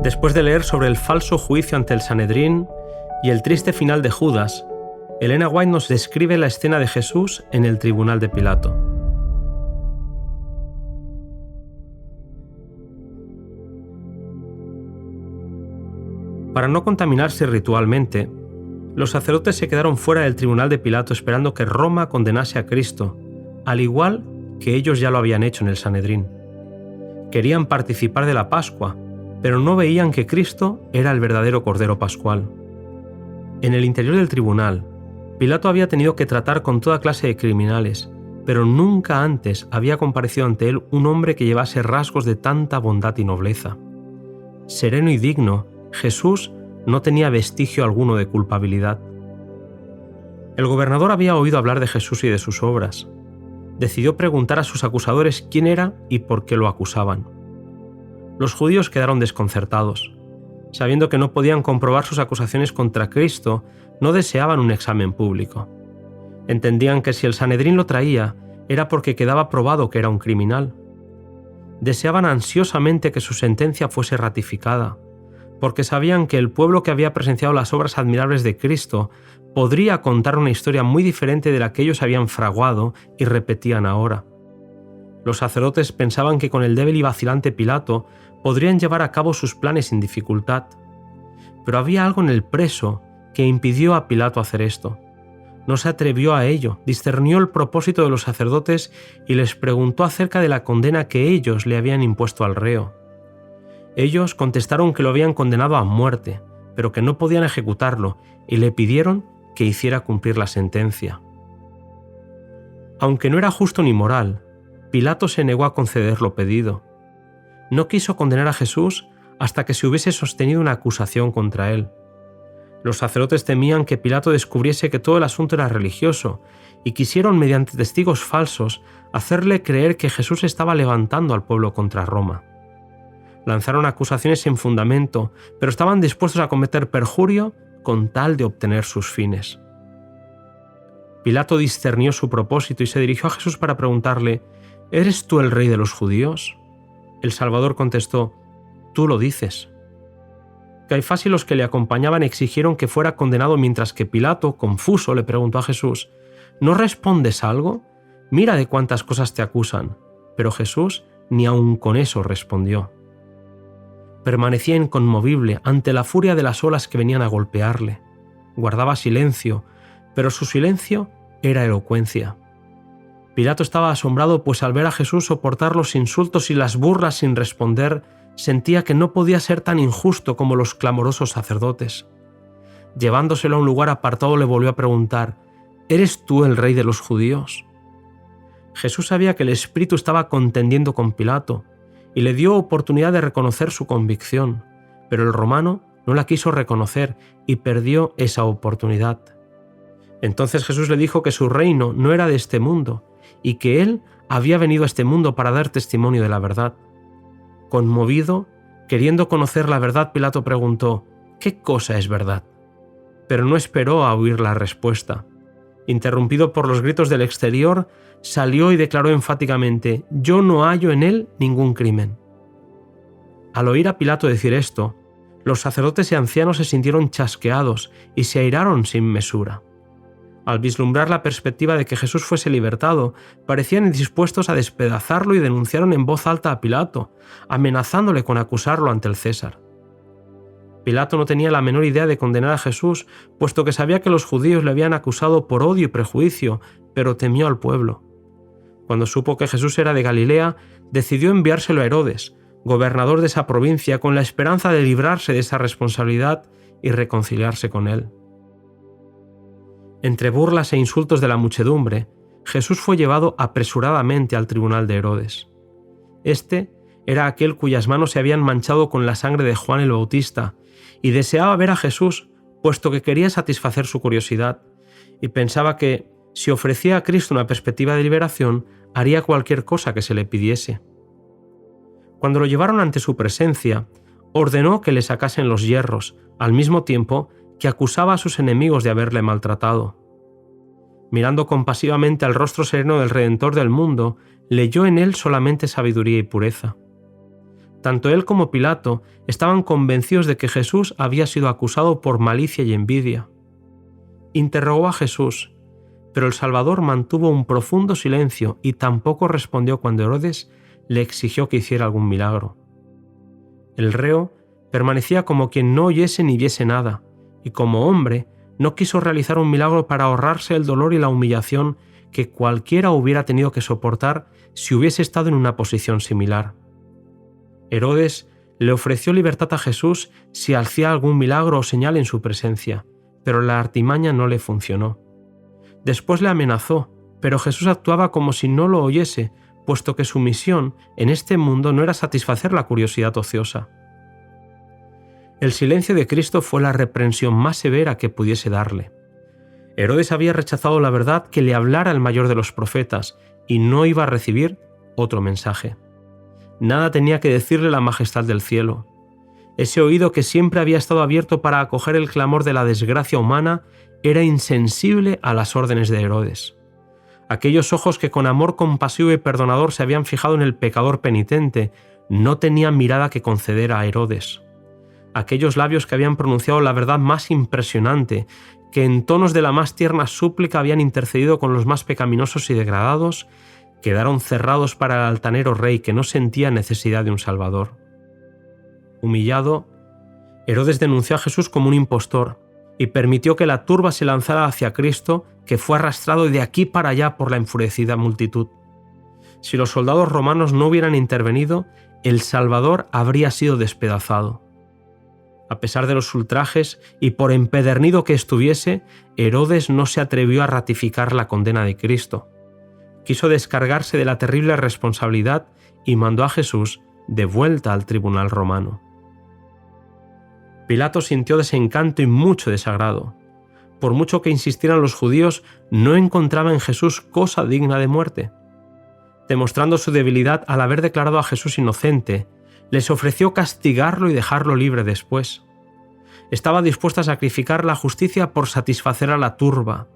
Después de leer sobre el falso juicio ante el Sanedrín y el triste final de Judas, Elena White nos describe la escena de Jesús en el tribunal de Pilato. Para no contaminarse ritualmente, los sacerdotes se quedaron fuera del tribunal de Pilato esperando que Roma condenase a Cristo, al igual que ellos ya lo habían hecho en el Sanedrín. Querían participar de la Pascua, pero no veían que Cristo era el verdadero Cordero Pascual. En el interior del tribunal, Pilato había tenido que tratar con toda clase de criminales, pero nunca antes había comparecido ante él un hombre que llevase rasgos de tanta bondad y nobleza. Sereno y digno, Jesús no tenía vestigio alguno de culpabilidad. El gobernador había oído hablar de Jesús y de sus obras. Decidió preguntar a sus acusadores quién era y por qué lo acusaban. Los judíos quedaron desconcertados. Sabiendo que no podían comprobar sus acusaciones contra Cristo, no deseaban un examen público. Entendían que si el Sanedrín lo traía, era porque quedaba probado que era un criminal. Deseaban ansiosamente que su sentencia fuese ratificada, porque sabían que el pueblo que había presenciado las obras admirables de Cristo podría contar una historia muy diferente de la que ellos habían fraguado y repetían ahora. Los sacerdotes pensaban que con el débil y vacilante Pilato podrían llevar a cabo sus planes sin dificultad. Pero había algo en el preso que impidió a Pilato hacer esto. No se atrevió a ello, discernió el propósito de los sacerdotes y les preguntó acerca de la condena que ellos le habían impuesto al reo. Ellos contestaron que lo habían condenado a muerte, pero que no podían ejecutarlo, y le pidieron que hiciera cumplir la sentencia. Aunque no era justo ni moral, Pilato se negó a conceder lo pedido. No quiso condenar a Jesús hasta que se hubiese sostenido una acusación contra él. Los sacerdotes temían que Pilato descubriese que todo el asunto era religioso y quisieron, mediante testigos falsos, hacerle creer que Jesús estaba levantando al pueblo contra Roma. Lanzaron acusaciones sin fundamento, pero estaban dispuestos a cometer perjurio con tal de obtener sus fines. Pilato discernió su propósito y se dirigió a Jesús para preguntarle: ¿Eres tú el rey de los judíos? El Salvador contestó: Tú lo dices. Caifás y los que le acompañaban exigieron que fuera condenado, mientras que Pilato, confuso, le preguntó a Jesús: ¿No respondes algo? Mira de cuántas cosas te acusan. Pero Jesús ni aun con eso respondió. Permanecía inconmovible ante la furia de las olas que venían a golpearle. Guardaba silencio, pero su silencio era elocuencia. Pilato estaba asombrado, pues al ver a Jesús soportar los insultos y las burlas sin responder, sentía que no podía ser tan injusto como los clamorosos sacerdotes. Llevándoselo a un lugar apartado, le volvió a preguntar: ¿Eres tú el rey de los judíos? Jesús sabía que el espíritu estaba contendiendo con Pilato y le dio oportunidad de reconocer su convicción, pero el romano no la quiso reconocer y perdió esa oportunidad. Entonces Jesús le dijo que su reino no era de este mundo y que él había venido a este mundo para dar testimonio de la verdad. Conmovido, queriendo conocer la verdad, Pilato preguntó: ¿Qué cosa es verdad? Pero no esperó a oír la respuesta. Interrumpido por los gritos del exterior, salió y declaró enfáticamente: Yo no hallo en él ningún crimen. Al oír a Pilato decir esto, los sacerdotes y ancianos se sintieron chasqueados y se airaron sin mesura. Al vislumbrar la perspectiva de que Jesús fuese libertado, parecían dispuestos a despedazarlo y denunciaron en voz alta a Pilato, amenazándole con acusarlo ante el César. Pilato no tenía la menor idea de condenar a Jesús, puesto que sabía que los judíos le habían acusado por odio y prejuicio, pero temió al pueblo. Cuando supo que Jesús era de Galilea, decidió enviárselo a Herodes, gobernador de esa provincia, con la esperanza de librarse de esa responsabilidad y reconciliarse con él. Entre burlas e insultos de la muchedumbre, Jesús fue llevado apresuradamente al tribunal de Herodes. Este era aquel cuyas manos se habían manchado con la sangre de Juan el Bautista, y deseaba ver a Jesús, puesto que quería satisfacer su curiosidad, y pensaba que, si ofrecía a Cristo una perspectiva de liberación, haría cualquier cosa que se le pidiese. Cuando lo llevaron ante su presencia, ordenó que le sacasen los hierros, al mismo tiempo que acusaba a sus enemigos de haberle maltratado. Mirando compasivamente al rostro sereno del Redentor del mundo, leyó en él solamente sabiduría y pureza. Tanto él como Pilato estaban convencidos de que Jesús había sido acusado por malicia y envidia. Interrogó a Jesús, pero el Salvador mantuvo un profundo silencio y tampoco respondió cuando Herodes le exigió que hiciera algún milagro. El reo permanecía como quien no oyese ni viese nada, y como hombre no quiso realizar un milagro para ahorrarse el dolor y la humillación que cualquiera hubiera tenido que soportar si hubiese estado en una posición similar. Herodes le ofreció libertad a Jesús si hacía algún milagro o señal en su presencia, pero la artimaña no le funcionó. Después le amenazó, pero Jesús actuaba como si no lo oyese, puesto que su misión en este mundo no era satisfacer la curiosidad ociosa. El silencio de Cristo fue la reprensión más severa que pudiese darle. Herodes había rechazado la verdad que le hablara el mayor de los profetas y no iba a recibir otro mensaje. Nada tenía que decirle la majestad del cielo. Ese oído que siempre había estado abierto para acoger el clamor de la desgracia humana era insensible a las órdenes de Herodes. Aquellos ojos que con amor compasivo y perdonador se habían fijado en el pecador penitente no tenían mirada que conceder a Herodes. Aquellos labios que habían pronunciado la verdad más impresionante, que en tonos de la más tierna súplica habían intercedido con los más pecaminosos y degradados, quedaron cerrados para el altanero rey que no sentía necesidad de un salvador. Humillado, Herodes denunció a Jesús como un impostor y permitió que la turba se lanzara hacia Cristo, que fue arrastrado de aquí para allá por la enfurecida multitud. Si los soldados romanos no hubieran intervenido, el Salvador habría sido despedazado. A pesar de los ultrajes y por empedernido que estuviese, Herodes no se atrevió a ratificar la condena de Cristo. Quiso descargarse de la terrible responsabilidad y mandó a Jesús de vuelta al tribunal romano. Pilato sintió desencanto y mucho desagrado. Por mucho que insistieran los judíos, no encontraba en Jesús cosa digna de muerte. Demostrando su debilidad al haber declarado a Jesús inocente, les ofreció castigarlo y dejarlo libre después. Estaba dispuesto a sacrificar la justicia por satisfacer a la turba.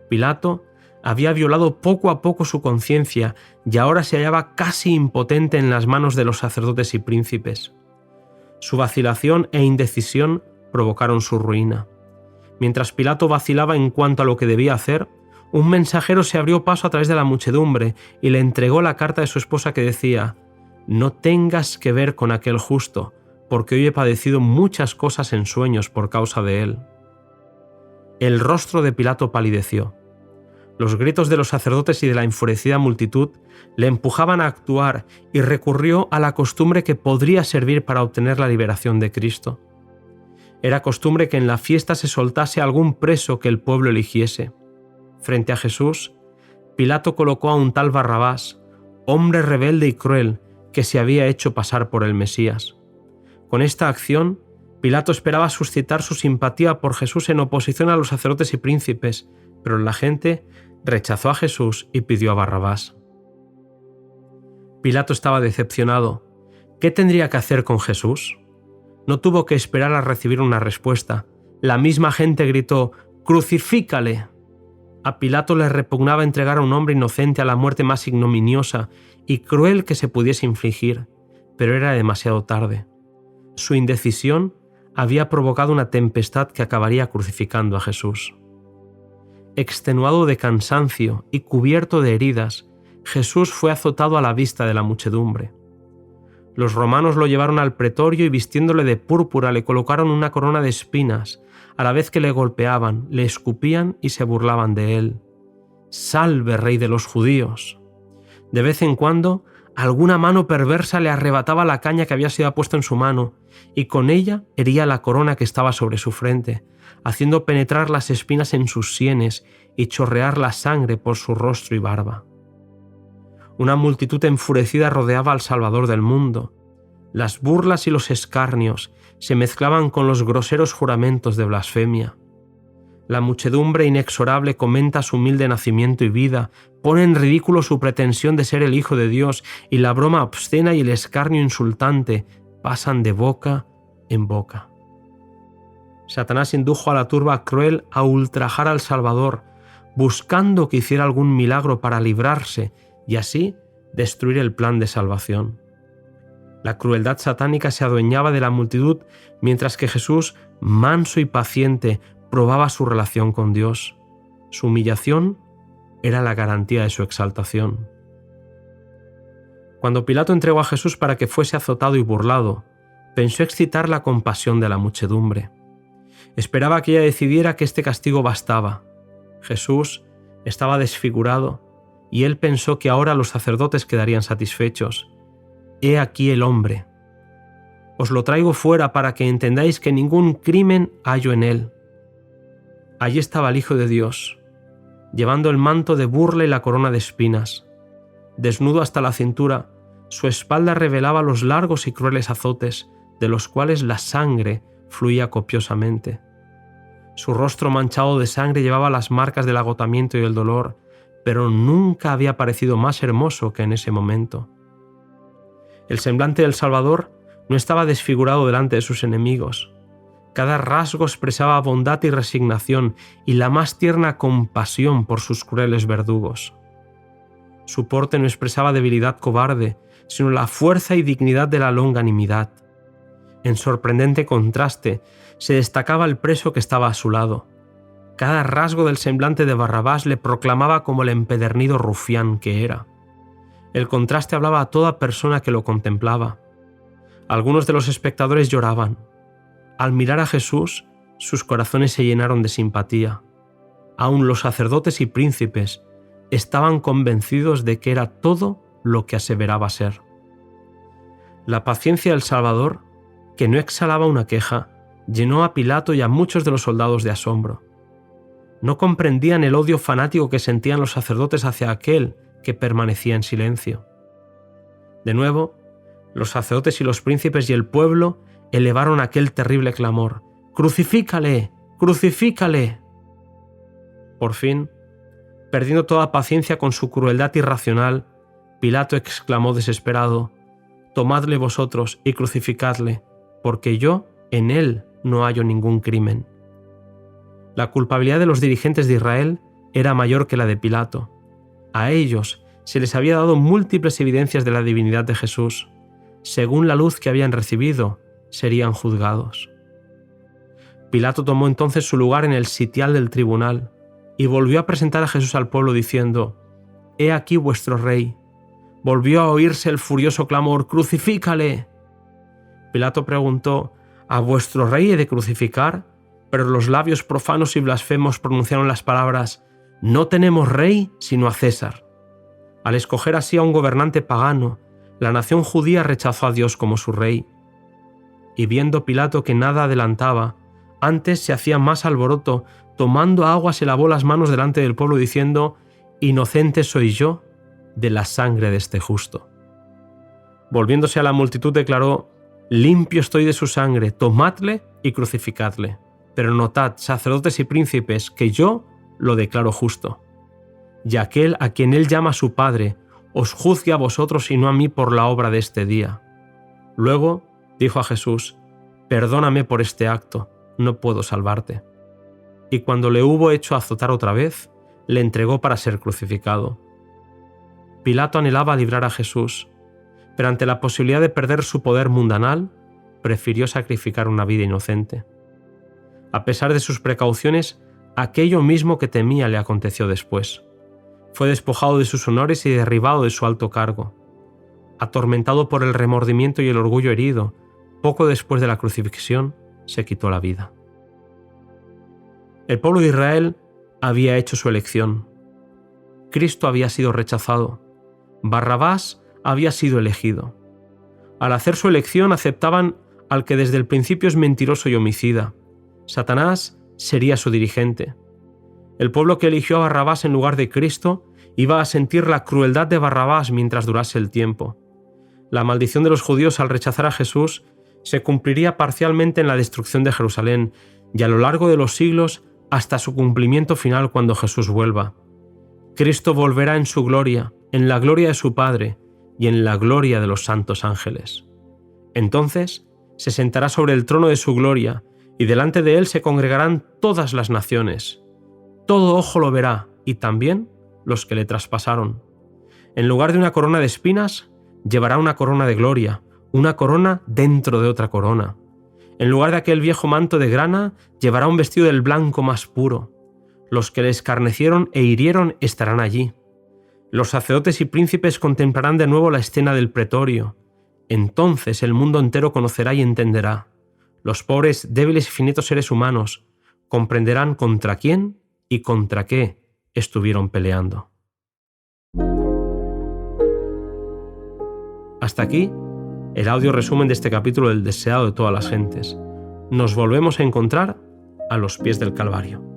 Pilato había violado poco a poco su conciencia y ahora se hallaba casi impotente en las manos de los sacerdotes y príncipes. Su vacilación e indecisión provocaron su ruina. Mientras Pilato vacilaba en cuanto a lo que debía hacer, un mensajero se abrió paso a través de la muchedumbre y le entregó la carta de su esposa que decía: «No tengas que ver con aquel justo, porque hoy he padecido muchas cosas en sueños por causa de él». El rostro de Pilato palideció. Los gritos de los sacerdotes y de la enfurecida multitud le empujaban a actuar y recurrió a la costumbre que podría servir para obtener la liberación de Cristo. Era costumbre que en la fiesta se soltase a algún preso que el pueblo eligiese. Frente a Jesús, Pilato colocó a un tal Barrabás, hombre rebelde y cruel, que se había hecho pasar por el Mesías. Con esta acción, Pilato esperaba suscitar su simpatía por Jesús en oposición a los sacerdotes y príncipes, pero la gente rechazó a Jesús y pidió a Barrabás. Pilato estaba decepcionado. ¿Qué tendría que hacer con Jesús? No tuvo que esperar a recibir una respuesta. La misma gente gritó: «¡Crucifícale!». A Pilato le repugnaba entregar a un hombre inocente a la muerte más ignominiosa y cruel que se pudiese infligir, pero era demasiado tarde. Su indecisión había provocado una tempestad que acabaría crucificando a Jesús. Extenuado de cansancio y cubierto de heridas, Jesús fue azotado a la vista de la muchedumbre. Los romanos lo llevaron al pretorio y vistiéndole de púrpura le colocaron una corona de espinas, a la vez que le golpeaban, le escupían y se burlaban de él. «¡Salve, rey de los judíos!». De vez en cuando, alguna mano perversa le arrebataba la caña que había sido puesta en su mano, y con ella hería la corona que estaba sobre su frente, haciendo penetrar las espinas en sus sienes y chorrear la sangre por su rostro y barba. Una multitud enfurecida rodeaba al Salvador del mundo. Las burlas y los escarnios se mezclaban con los groseros juramentos de blasfemia. La muchedumbre inexorable comenta su humilde nacimiento y vida, pone en ridículo su pretensión de ser el Hijo de Dios, y la broma obscena y el escarnio insultante pasan de boca en boca. Satanás indujo a la turba cruel a ultrajar al Salvador, buscando que hiciera algún milagro para librarse y así destruir el plan de salvación. La crueldad satánica se adueñaba de la multitud, mientras que Jesús, manso y paciente, probaba su relación con Dios. Su humillación era la garantía de su exaltación. Cuando Pilato entregó a Jesús para que fuese azotado y burlado, pensó excitar la compasión de la muchedumbre. Esperaba que ella decidiera que este castigo bastaba. Jesús estaba desfigurado y él pensó que ahora los sacerdotes quedarían satisfechos. He aquí el hombre. Os lo traigo fuera para que entendáis que ningún crimen hallo en él. Allí estaba el Hijo de Dios, llevando el manto de burla y la corona de espinas. Desnudo hasta la cintura, su espalda revelaba los largos y crueles azotes, de los cuales la sangre fluía copiosamente. Su rostro manchado de sangre llevaba las marcas del agotamiento y el dolor, pero nunca había parecido más hermoso que en ese momento. El semblante del Salvador no estaba desfigurado delante de sus enemigos. Cada rasgo expresaba bondad y resignación y la más tierna compasión por sus crueles verdugos. Su porte no expresaba debilidad cobarde, sino la fuerza y dignidad de la longanimidad. En sorprendente contraste, se destacaba el preso que estaba a su lado. Cada rasgo del semblante de Barrabás le proclamaba como el empedernido rufián que era. El contraste hablaba a toda persona que lo contemplaba. Algunos de los espectadores lloraban. Al mirar a Jesús, sus corazones se llenaron de simpatía. Aún los sacerdotes y príncipes estaban convencidos de que era todo lo que aseveraba ser. La paciencia del Salvador, que no exhalaba una queja, llenó a Pilato y a muchos de los soldados de asombro. No comprendían el odio fanático que sentían los sacerdotes hacia aquel que permanecía en silencio. De nuevo, los sacerdotes y los príncipes y el pueblo elevaron aquel terrible clamor: ¡Crucifícale! ¡Crucifícale! Por fin, perdiendo toda paciencia con su crueldad irracional, Pilato exclamó desesperado: «Tomadle vosotros y crucificadle, porque yo en él no hallo ningún crimen». La culpabilidad de los dirigentes de Israel era mayor que la de Pilato. A ellos se les había dado múltiples evidencias de la divinidad de Jesús. Según la luz que habían recibido, serían juzgados. Pilato tomó entonces su lugar en el sitial del tribunal y volvió a presentar a Jesús al pueblo diciendo: «He aquí vuestro rey». Volvió a oírse el furioso clamor: «¡Crucifícale!». Pilato preguntó: «¿A vuestro rey he de crucificar?». Pero los labios profanos y blasfemos pronunciaron las palabras: «No tenemos rey sino a César». Al escoger así a un gobernante pagano, la nación judía rechazó a Dios como su rey. Y viendo Pilato que nada adelantaba, antes se hacía más alboroto, tomando agua se lavó las manos delante del pueblo diciendo: «Inocente soy yo de la sangre de este justo». Volviéndose a la multitud declaró: «Limpio estoy de su sangre, tomadle y crucificadle. Pero notad, sacerdotes y príncipes, que yo lo declaro justo. Y aquel a quien él llama su Padre, os juzgue a vosotros y no a mí por la obra de este día». Luego dijo a Jesús: «Perdóname por este acto, no puedo salvarte». Y cuando le hubo hecho azotar otra vez, le entregó para ser crucificado. Pilato anhelaba librar a Jesús, pero ante la posibilidad de perder su poder mundanal, prefirió sacrificar una vida inocente. A pesar de sus precauciones, aquello mismo que temía le aconteció después. Fue despojado de sus honores y derribado de su alto cargo. Atormentado por el remordimiento y el orgullo herido, poco después de la crucifixión, se quitó la vida. El pueblo de Israel había hecho su elección. Cristo había sido rechazado. Barrabás había sido elegido. Al hacer su elección aceptaban al que desde el principio es mentiroso y homicida. Satanás sería su dirigente. El pueblo que eligió a Barrabás en lugar de Cristo iba a sentir la crueldad de Barrabás mientras durase el tiempo. La maldición de los judíos al rechazar a Jesús se cumpliría parcialmente en la destrucción de Jerusalén y a lo largo de los siglos hasta su cumplimiento final cuando Jesús vuelva. Cristo volverá en su gloria, en la gloria de su Padre y en la gloria de los santos ángeles. Entonces se sentará sobre el trono de su gloria y delante de él se congregarán todas las naciones. Todo ojo lo verá, y también los que le traspasaron. En lugar de una corona de espinas, llevará una corona de gloria, una corona dentro de otra corona. En lugar de aquel viejo manto de grana, llevará un vestido del blanco más puro. Los que le escarnecieron e hirieron estarán allí. Los sacerdotes y príncipes contemplarán de nuevo la escena del pretorio. Entonces el mundo entero conocerá y entenderá. Los pobres, débiles y finitos seres humanos comprenderán contra quién y contra qué estuvieron peleando. Hasta aquí el audio resumen de este capítulo del deseado de todas las gentes. Nos volvemos a encontrar a los pies del Calvario.